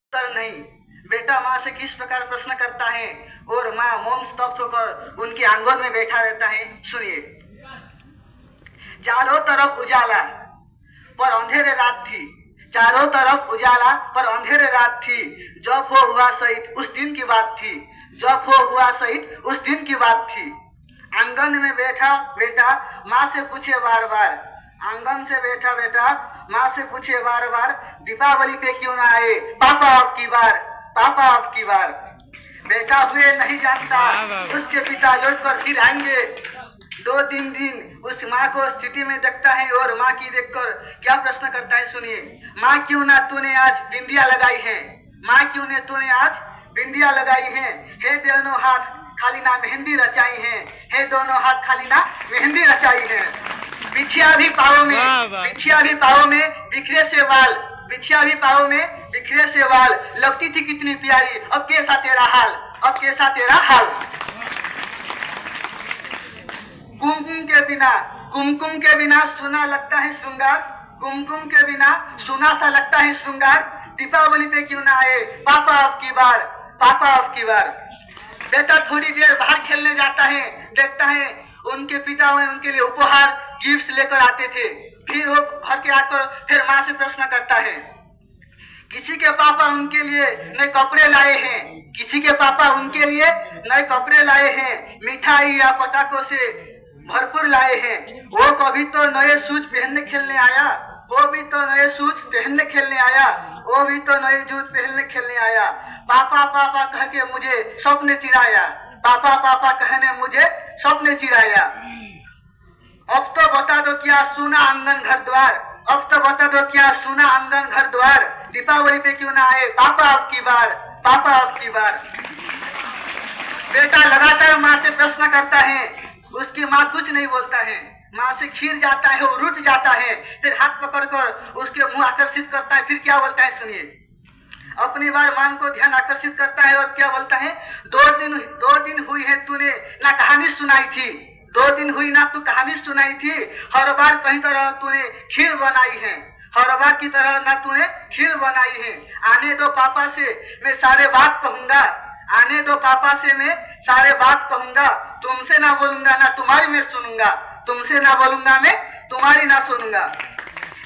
उत्तर नहीं। बेटा माँ से किस प्रकार प्रश्न करता है और माँ मौन स्तब्ध होकर उनके आंगन में बैठा रहता है। सुनिए। चारों तरफ उजाला पर अंधेरे रात थी, चारों तरफ उजाला पर अंधेरे रात थी, जब वो हुआ शहीद उस दिन की बात थी, जब वो हुआ शहीद उस दिन की बात थी। आंगन में बैठा बेटा माँ से पूछे बार बार, आंगन से बैठा बेटा माँ से पूछे बार बार, दीपावली पे क्यों ना आए पापा अब की बार, पापा अब की बार। बेटा हुए नहीं जानता उसके पिता लौट कर फिर आएंगे। 2-3 दिन उस माँ को स्थिति में देखता है और माँ की देखकर क्या प्रश्न करता है। सुनिए। माँ क्यों ना तूने आज बिंदिया लगाई है, माँ क्यों ने तूने आज बिंदिया लगाई है, हे दोनों हाथ खाली ना मेहंदी रचाई है, हे दोनों हाथ खाली ना मेहंदी रचाई है। बिछिया भी पाँव में, बिछिया भी पाँव में बिखरे से बाल, बिछिया भी पाँव में बिखरे से बाल, लगती थी कितनी प्यारी, अब कैसा तेरा हाल, अब कैसा तेरा हाल। कुमकुम के बिना, कुमकुम के बिना सुना लगता है श्रृंगार, कुमकुम के बिना सुना सा लगता है श्रृंगार, दीपावली पे क्यों ना आए पापा अब की बार, पापा अब की बार। बेटा थोड़ी देर बाहर खेलने जाता है, देखता है उनके पिता उनके लिए उपहार गिफ्ट लेकर आते थे। फिर वो घर के आकर फिर माँ से प्रश्न करता है। किसी के पापा उनके लिए नए कपड़े लाए हैं, किसी के पापा उनके लिए नए कपड़े लाए हैं, मिठाई या पटाखों से भरपूर लाए हैं। वो कभी तो नए शूज पहनने खेलने आया, वो भी तो नए शूज पहनने खेलने आया, वो भी तो नए जूत पहनने खेलने आया। पापा पापा कह के मुझे सपने चिढ़ाया, पापा पापा कहने मुझे सपने चिढ़ाया। अब तो बता दो क्या सुना आंगन घर द्वार, अब तो बता दो क्या सुना आंगन घर द्वार, दीपावली पे क्यों ना आए पापा अब की बार, पापा अब की बार। बेटा लगातार माँ से प्रश्न करता है, उसकी माँ कुछ नहीं बोलता है। माँ से खीर जाता है, वो रुठ जाता है, फिर हाथ पकड़कर उसके मुंह आकर्षित करता है। फिर क्या बोलता है सुनिए। अपनी बार माँ को ध्यान आकर्षित करता है और क्या बोलता है। 2 दिन हुई है तूने ना कहानी सुनाई थी, 2 दिन हुई ना तू कहानी सुनाई थी, हर बार कहीं तरह तूने खीर बनाई है, हर बार की तरह ना तूने खीर बनाई है। आने दो पापा से मैं सारे बात कहूंगा, आने दो पापा से मैं सारे बात कहूंगा, तुमसे ना बोलूंगा ना तुम्हारी मैं सुनूंगा, तुमसे ना बोलूंगा मैं तुम्हारी ना सुनूंगा।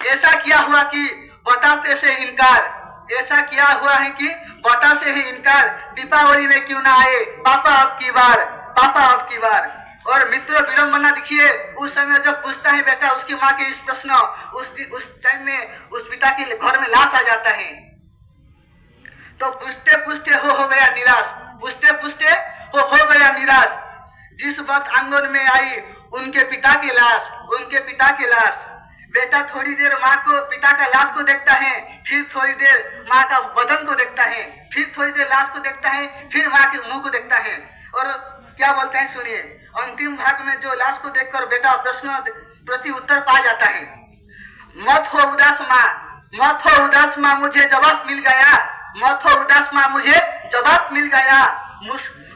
ऐसा क्या हुआ कि बताते से इनकार, ऐसा क्या हुआ है कि बता से ही इनकार, दीपावली में क्यों ना आए पापा अब की बार, पापा अब की बार। और मित्रों विडंबना देखिए, उस समय जब पूछता है बेटा उसकी माँ के इस प्रश्न, उस टाइम में उस पिता के घर में लाश आ जाता है। तो पूछते पूछते हो गया निराश, पूछते पूछते हो गया निराश। जिस वक्त आंगन में आई उनके पिता की लाश, उनके पिता की लाश। बेटा थोड़ी देर माँ को पिता का लाश को देखता है, फिर थोड़ी देर माँ का बदन को देखता है, फिर थोड़ी देर लाश को देखता है, फिर माँ के मुंह को देखता है। और क्या बोलते हैं सुनिए। अंतिम भाग में जो लाश को देखकर बेटा प्रश्न प्रति उत्तर पा जाता है। मत हो उदास माँ, मत हो उदास माँ, मुझे जवाब मिल गया, मत हो उदास माँ, मुझे जवाब मिल गया।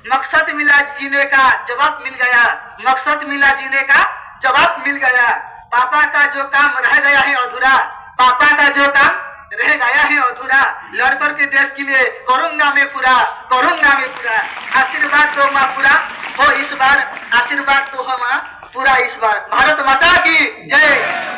मकसद मिला जीने का जवाब मिल गया, मकसद मिला जीने का जवाब मिल गया। पापा का जो काम रह गया है अधूरा, पापा का जो काम रह गया है अधूरा, लड़कर के देश के लिए करूंगा मैं पूरा, करूंगा मैं पूरा। आशीर्वाद तो माँ पूरा हो इस बार, आशीर्वाद तो हो माँ पूरा इस बार। भारत माता की जय।